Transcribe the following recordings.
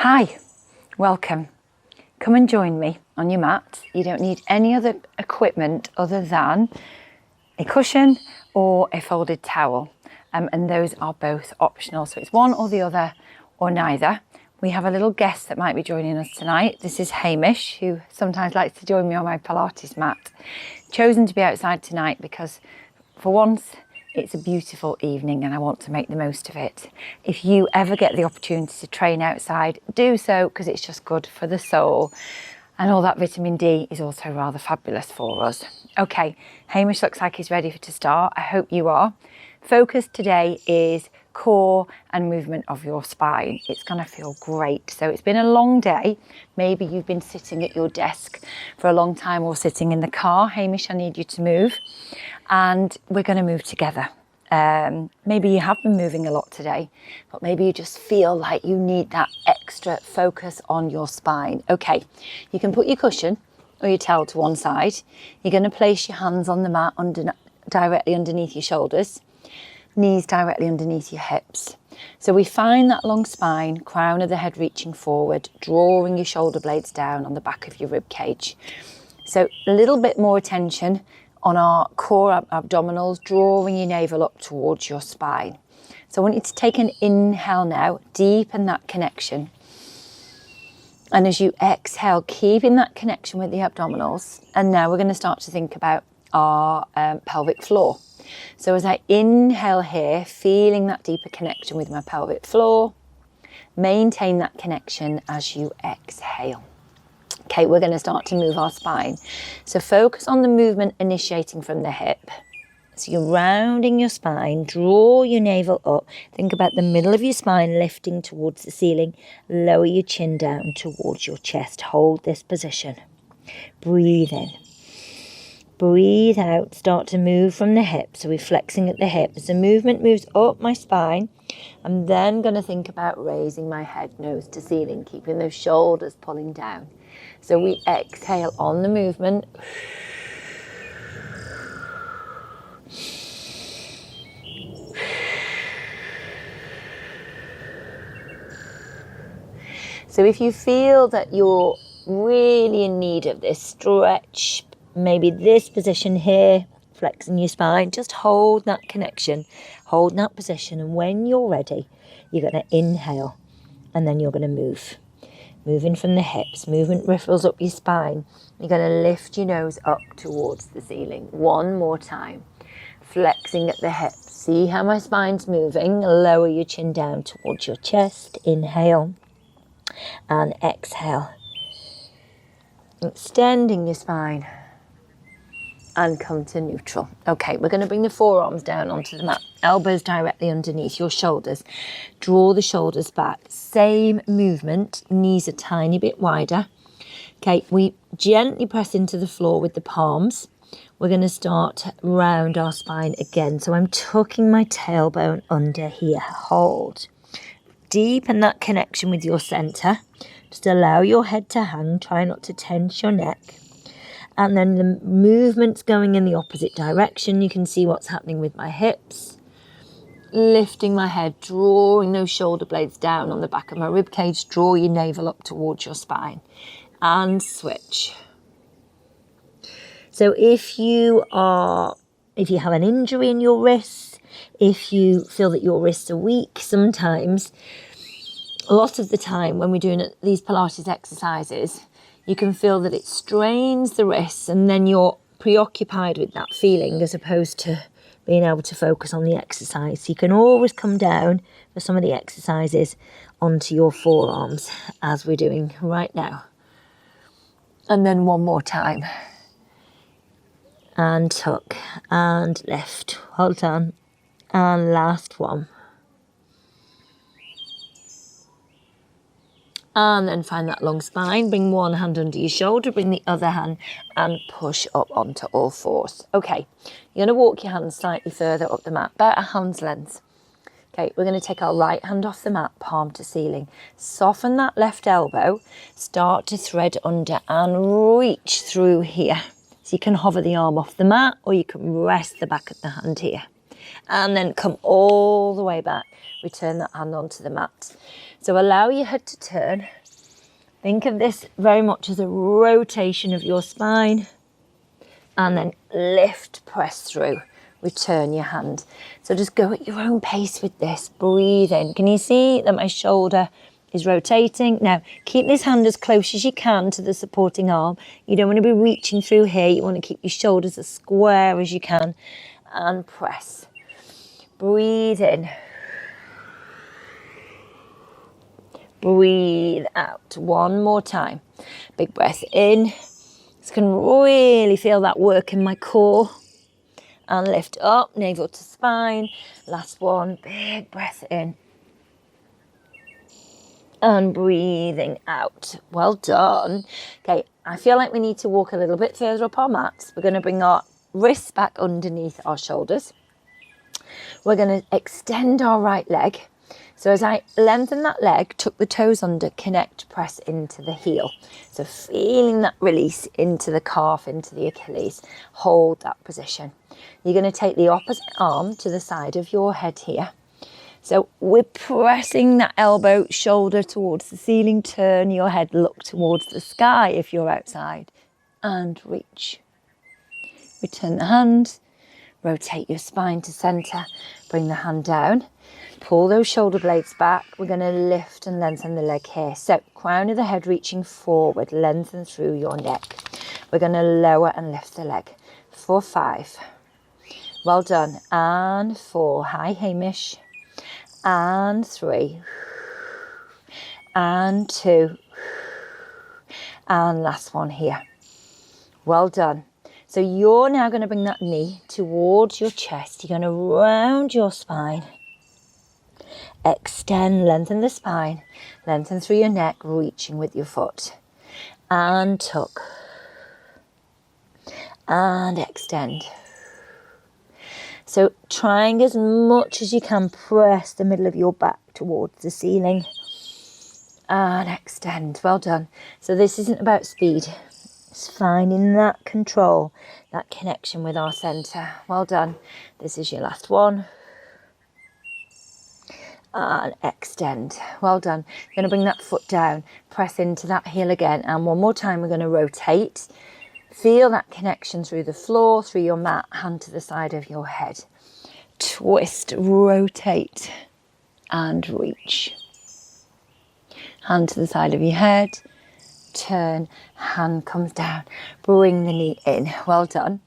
Hi, welcome. Come and join me on your mat. You don't need any other equipment other than a cushion or a folded towel. And those are both optional. So it's one or the other or neither. We have a little guest that might be joining us tonight. This is Hamish, who sometimes likes to join me on my Pilates mat. Chosen to be outside tonight because for once, it's a beautiful evening and I want to make the most of it. If you ever get the opportunity to train outside, do so because it's just good for the soul. And all that vitamin D is also rather fabulous for us. Okay, Hamish looks like he's ready to start. I hope you are. Focus today is core and movement of your spine. It's going to feel great. So it's been a long day. Maybe you've been sitting at your desk for a long time or sitting in the car. Hamish, I need you to move. And we're going to move together. Maybe you have been moving a lot today, but maybe you just feel like you need that extra focus on your spine. Okay, you can put your cushion or your towel to one side. You're going to place your hands on the mat directly underneath your shoulders, knees directly underneath your hips. So we find that long spine, crown of the head reaching forward, drawing your shoulder blades down on the back of your rib cage. So a little bit more attention on our core abdominals, drawing your navel up towards your spine. So I want you to take an inhale now, deepen that connection. And as you exhale, keeping that connection with the abdominals. And now we're going to start to think about our pelvic floor. So as I inhale here, feeling that deeper connection with my pelvic floor, maintain that connection as you exhale. Okay, we're going to start to move our spine. So focus on the movement initiating from the hip. So you're rounding your spine, draw your navel up. Think about the middle of your spine lifting towards the ceiling. Lower your chin down towards your chest. Hold this position. Breathe in. Breathe out. Start to move from the hip. So we're flexing at the hip. As the movement moves up my spine, I'm then going to think about raising my head, nose to ceiling, keeping those shoulders pulling down. So we exhale on the movement. So if you feel that you're really in need of this stretch, maybe this position here, flexing your spine, just hold that connection, hold that position. And when you're ready, you're going to inhale and then you're going to move. Moving from the hips, movement riffles up your spine. You're going to lift your nose up towards the ceiling. One more time. Flexing at the hips. See how my spine's moving. Lower your chin down towards your chest. Inhale and exhale. Extending your spine. And come to neutral. Okay, we're going to bring the forearms down onto the mat. Elbows directly underneath your shoulders. Draw the shoulders back. Same movement. Knees a tiny bit wider. Okay, we gently press into the floor with the palms. We're going to start to round our spine again. So I'm tucking my tailbone under here. Hold. Deepen that connection with your center. Just allow your head to hang. Try not to tense your neck. And then the movement's going in the opposite direction. You can see what's happening with my hips. Lifting my head, drawing those shoulder blades down on the back of my rib cage. Draw your navel up towards your spine. And switch. So if you have an injury in your wrists, if you feel that your wrists are weak, sometimes, a lot of the time when we're doing these Pilates exercises, you can feel that it strains the wrists and then you're preoccupied with that feeling as opposed to being able to focus on the exercise. So you can always come down for some of the exercises onto your forearms as we're doing right now. And then one more time. And tuck and lift. Hold on. And last one. And then find that long spine. Bring one hand under your shoulder. Bring the other hand and push up onto all fours. Okay, you're going to walk your hands slightly further up the mat, about a hand's length. Okay, we're going to take our right hand off the mat, palm to ceiling. Soften that left elbow. Start to thread under and reach through here. So you can hover the arm off the mat or you can rest the back of the hand here. and then come all the way back. Return that hand onto the mat. So allow your head to turn. Think of this very much as a rotation of your spine, and then lift, press through. Return your hand. So just go at your own pace with this. Breathe in. Can you see that my shoulder is rotating? Now, keep this hand as close as you can to the supporting arm. You don't want to be reaching through here. You want to keep your shoulders as square as you can. And press. Breathe in. Breathe out. One more time. Big breath in. Just can really feel that work in my core. And lift up, navel to spine. Last one, big breath in. And breathing out. Well done. Okay, I feel like we need to walk a little bit further up our mats. We're going to bring our wrists back underneath our shoulders. We're going to extend our right leg. So as I lengthen that leg, tuck the toes under, connect, press into the heel. So feeling that release into the calf, into the Achilles. Hold that position. You're going to take the opposite arm to the side of your head here. So we're pressing that elbow, shoulder towards the ceiling. Turn your head, look towards the sky if you're outside. And reach. Return the hand. Rotate your spine to center. Bring the hand down. Pull those shoulder blades back. We're going to lift and lengthen the leg here. So crown of the head reaching forward, lengthen through your neck. We're going to lower and lift the leg for 5. Well done. And 4. Hi, Hamish. And 3. And 2. And last one here. Well done. So you're now going to bring that knee towards your chest. You're going to round your spine. Extend, lengthen the spine, lengthen through your neck, reaching with your foot. And tuck. And extend. So trying as much as you can, press the middle of your back towards the ceiling. And extend. Well done. So this isn't about speed. It's finding that control, that connection with our centre. Well done. This is your last one. And extend. Well done. You're going to bring that foot down, press into that heel again, and one more time we're going to rotate. Feel that connection through the floor, through your mat, hand to the side of your head. Twist, rotate, and reach. Hand to the side of your head, turn, hand comes down, bring the knee in. Well done.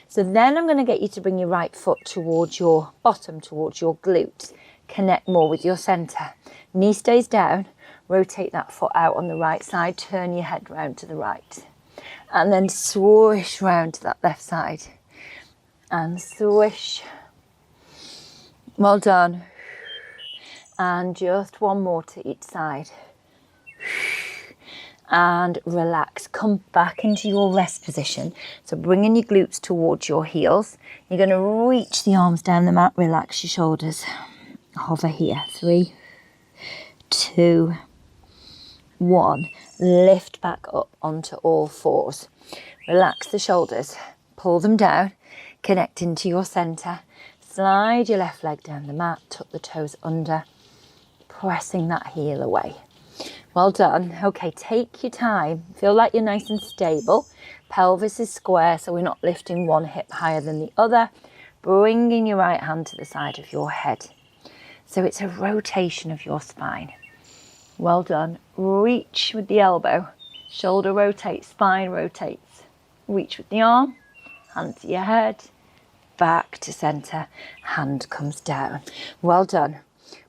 So then I'm going to get you to bring your right foot towards your bottom, towards your glute. Connect more with your centre. Knee stays down. Rotate that foot out on the right side. Turn your head round to the right. And then swoosh round to that left side. And swish. Well done. And just one more to each side. And relax. Come back into your rest position. So bringing your glutes towards your heels. You're going to reach the arms down the mat. Relax your shoulders. Hover here. 3, 2, 1. Lift back up onto all fours. Relax the shoulders. Pull them down. Connect into your centre. Slide your left leg down the mat. Tuck the toes under. Pressing that heel away. Well done. Okay, take your time. Feel like you're nice and stable. Pelvis is square, so we're not lifting one hip higher than the other. Bringing your right hand to the side of your head. So it's a rotation of your spine. Well done. Reach with the elbow. Shoulder rotates, spine rotates. Reach with the arm. Hand to your head. Back to centre. Hand comes down. Well done.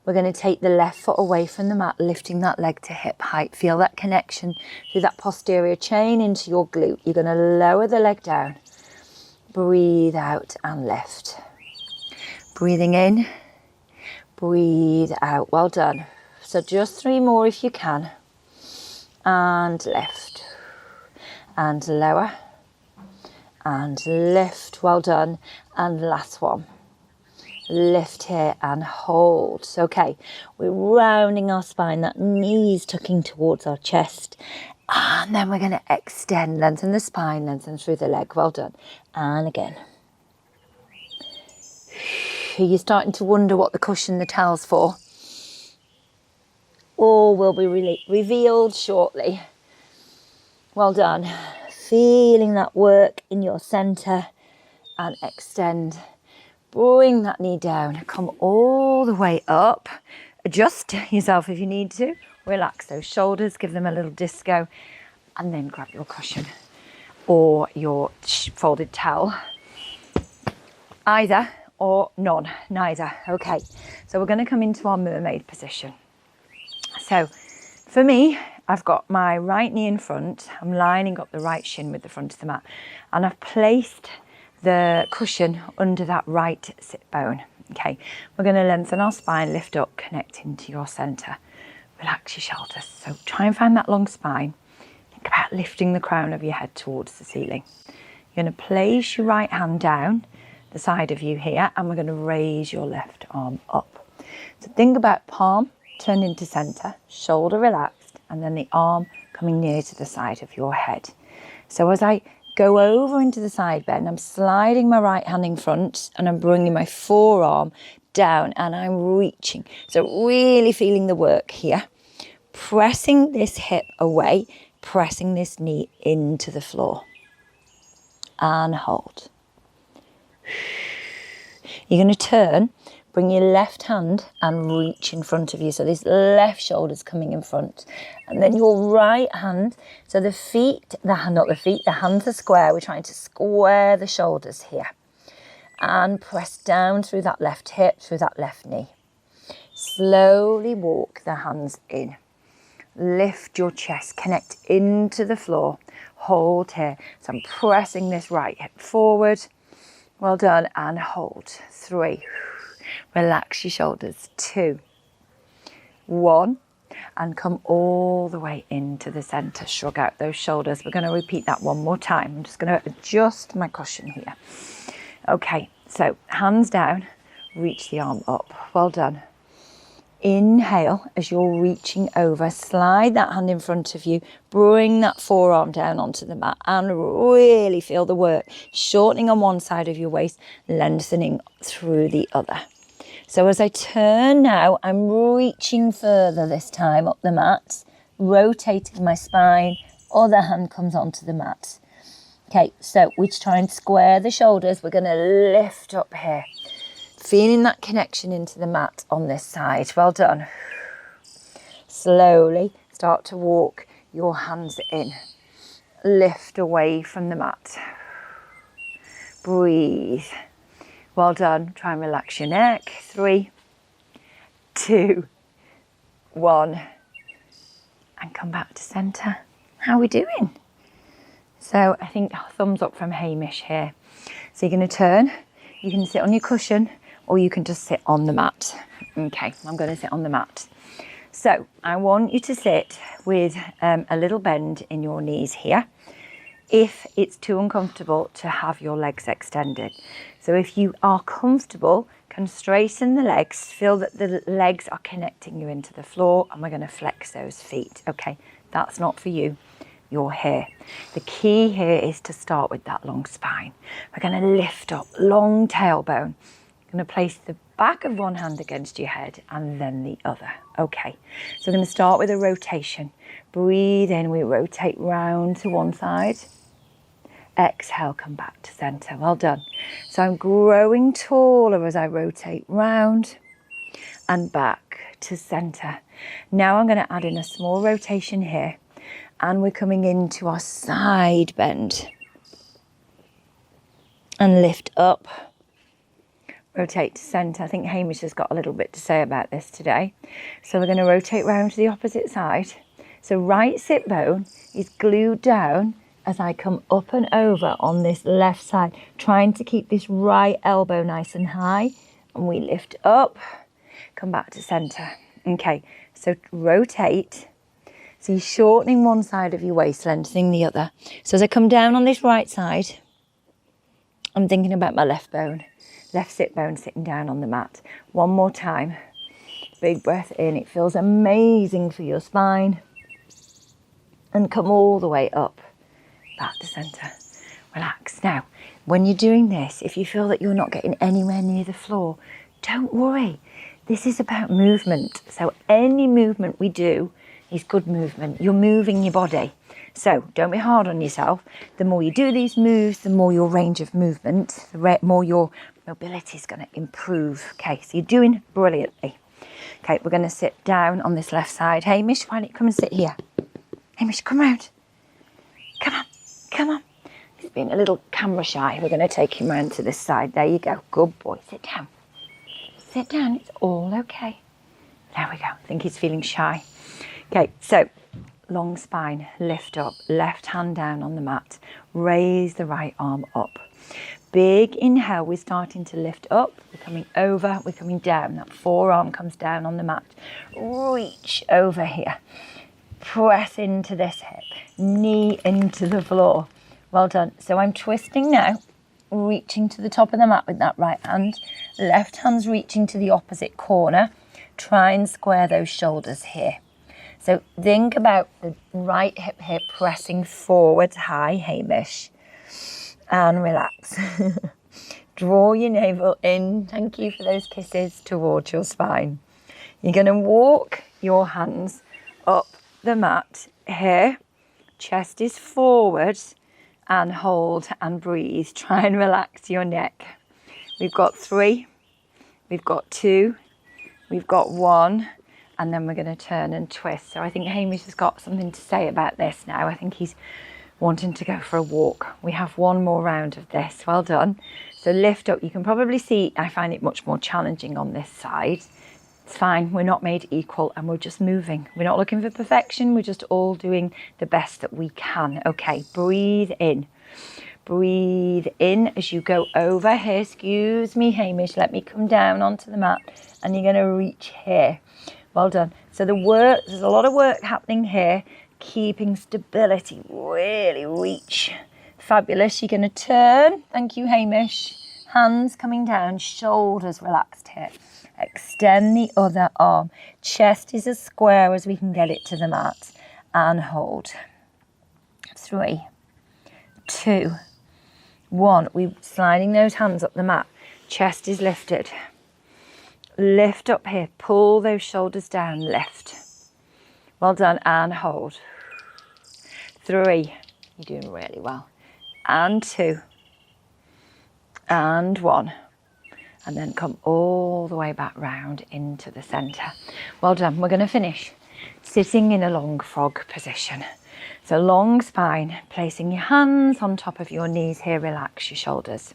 We're going to take the left foot away from the mat, lifting that leg to hip height. Feel that connection through that posterior chain into your glute. You're going to lower the leg down. Breathe out and lift. Breathing in. Breathe out. Well done. So just 3 more if you can. And lift. And lower. And lift. Well done. And last one. Lift here and hold. Okay, we're rounding our spine. That knees tucking towards our chest. And then we're going to extend. Lengthen the spine. Lengthen through the leg. Well done. And again. You're starting to wonder what the cushion, the towel's for. All will be revealed shortly. Well done. Feeling that work in your centre and extend. Bring that knee down. Come all the way up. Adjust yourself if you need to. Relax those shoulders. Give them a little disco. And then grab your cushion or your folded towel. Either or none. Neither. Okay. So we're going to come into our mermaid position. So for me, I've got my right knee in front. I'm lining up the right shin with the front of the mat. And I've placed the cushion under that right sit bone. Okay, we're going to lengthen our spine, lift up, connect into your centre. Relax your shoulders. So try and find that long spine. Think about lifting the crown of your head towards the ceiling. You're going to place your right hand down the side of you here, and we're going to raise your left arm up. So think about palm turned into centre, shoulder relaxed, and then the arm coming near to the side of your head. So as I go over into the side bend, I'm sliding my right hand in front and I'm bringing my forearm down and I'm reaching. So really feeling the work here. Pressing this hip away, pressing this knee into the floor. And hold. You're going to turn, bring your left hand and reach in front of you. So this left shoulder's coming in front. And then your right hand, so the hands are square. We're trying to square the shoulders here. And press down through that left hip, through that left knee. Slowly walk the hands in. Lift your chest, connect into the floor. Hold here. So I'm pressing this right hip forward. Well done, and hold. 3. Relax your shoulders. 2. 1. And come all the way into the centre. Shrug out those shoulders. We're going to repeat that one more time. I'm just going to adjust my cushion here. Okay, so hands down, reach the arm up. Well done. Inhale as you're reaching over. Slide that hand in front of you. Bring that forearm down onto the mat and really feel the work. Shortening on one side of your waist, lengthening through the other. So as I turn now, I'm reaching further this time up the mat, rotating my spine, other hand comes onto the mat. Okay, so we try and square the shoulders. We're going to lift up here. Feeling that connection into the mat on this side. Well done. Slowly start to walk your hands in. Lift away from the mat. Breathe. Well done. Try and relax your neck. 3, 2, 1. And come back to centre. How are we doing? So I think thumbs up from Hamish here. So you're going to turn. You can sit on your cushion or you can just sit on the mat. Okay, I'm going to sit on the mat. So I want you to sit with a little bend in your knees here. If it's too uncomfortable to have your legs extended. So if you are comfortable, can straighten the legs, feel that the legs are connecting you into the floor, and we're going to flex those feet. Okay, that's not for you. You're here. The key here is to start with that long spine. We're going to lift up, long tailbone. Going to place the back of one hand against your head and then the other. Okay, so we're going to start with a rotation. Breathe in, we rotate round to one side. Exhale, come back to centre. Well done. So I'm growing taller as I rotate round and back to centre. Now I'm going to add in a small rotation here and we're coming into our side bend. And lift up. Rotate to centre. I think Hamish has got a little bit to say about this today. So we're going to rotate round to the opposite side. So right sit bone is glued down as I come up and over on this left side, trying to keep this right elbow nice and high. And we lift up, come back to centre. Okay, so rotate. So you're shortening one side of your waist, lengthening the other. So as I come down on this right side, I'm thinking about my left bone. Left sit bone sitting down on the mat. One more time. Big breath in. It feels amazing for your spine. And come all the way up. Back to centre. Relax. Now, when you're doing this, if you feel that you're not getting anywhere near the floor, Don't worry. This is about movement. So any movement we do is good movement. You're moving your body. So don't be hard on yourself. The more you do these moves, the more your range of movement, the more your mobility is going to improve. Okay, so you're doing brilliantly. Okay, we're going to sit down on this left side. Hamish, why don't you come and sit here? Hamish, come round. Come on, come on. He's being a little camera shy. We're going to take him round to this side. There you go. Good boy. Sit down. Sit down. It's all okay. There we go. I think he's feeling shy. Okay, so long spine, lift up, left hand down on the mat. Raise the right arm up. Big inhale, we're starting to lift up. We're coming over, we're coming down. That forearm comes down on the mat. Reach over here. Press into this hip. Knee into the floor. Well done. So I'm twisting now, reaching to the top of the mat with that right hand. Left hand's reaching to the opposite corner. Try and square those shoulders here. So think about the right hip here pressing forward high, Hamish. And relax. Draw your navel in. Thank you for those kisses towards your spine. You're going to walk your hands up the mat here. Chest is forward and hold and breathe. Try and relax your neck. We've got 3. We've got 2. We've got 1. And then we're going to turn and twist. So I think Hamish has got something to say about this now. I think he's wanting to go for a walk. We have 1 more round of this. Well done. So lift up. You can probably see I find it much more challenging on this side. It's fine. We're not made equal and we're just moving. We're not looking for perfection. We're just all doing the best that we can. Okay, breathe in. Breathe in as you go over here. Excuse me, Hamish. Let me come down onto the mat and you're going to reach here. Well done. So there's a lot of work happening here. Keeping stability, really reach. Fabulous. You're going to turn. Thank you, Hamish. Hands coming down, shoulders relaxed here. Extend the other arm. Chest is as square as we can get it to the mat. And hold. 3, 2, 1. We're sliding those hands up the mat. Chest is lifted. Lift up here. Pull those shoulders down. Lift. Well done, and hold. 3, you're doing really well. And 2, and 1. And then come all the way back round into the centre. Well done, we're going to finish sitting in a long frog position. So long spine, placing your hands on top of your knees here, relax your shoulders.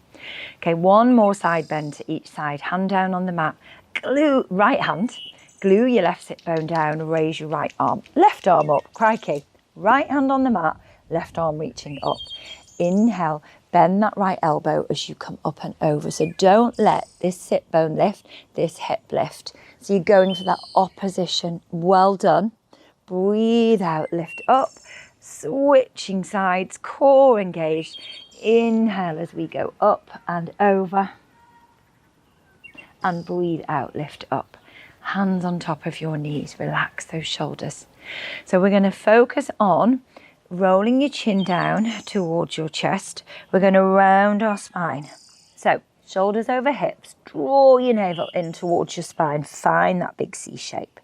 Okay, 1 more side bend to each side, hand down on the mat, glue, right hand, glue your left sit bone down, raise your right arm, left arm up, crikey. Right hand on the mat, left arm reaching up. Inhale, bend that right elbow as you come up and over. So don't let this sit bone lift, this hip lift. So you're going for that opposition. Well done. Breathe out, lift up, switching sides, core engaged. Inhale as we go up and over. And breathe out, lift up. Hands on top of your knees, relax those shoulders. So we're going to focus on rolling your chin down towards your chest. We're going to round our spine. So shoulders over hips, draw your navel in towards your spine, find that big C shape.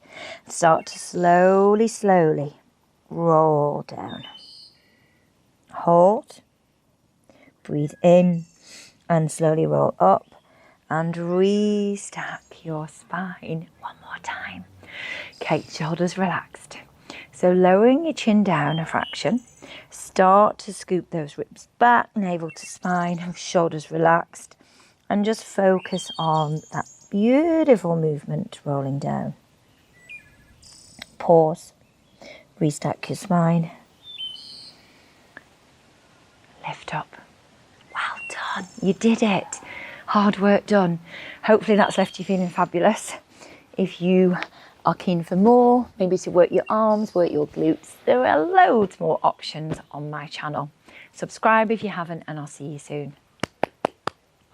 Start to slowly, slowly roll down. Hold, breathe in and slowly roll up. And restack your spine 1 more time. Okay, shoulders relaxed. So lowering your chin down a fraction. Start to scoop those ribs back, navel to spine, shoulders relaxed. And just focus on that beautiful movement rolling down. Pause. Restack your spine. Lift up. Well done. You did it. Hard work done. Hopefully that's left you feeling fabulous. If you are keen for more, maybe to work your arms, work your glutes, there are loads more options on my channel. Subscribe if you haven't, and I'll see you soon.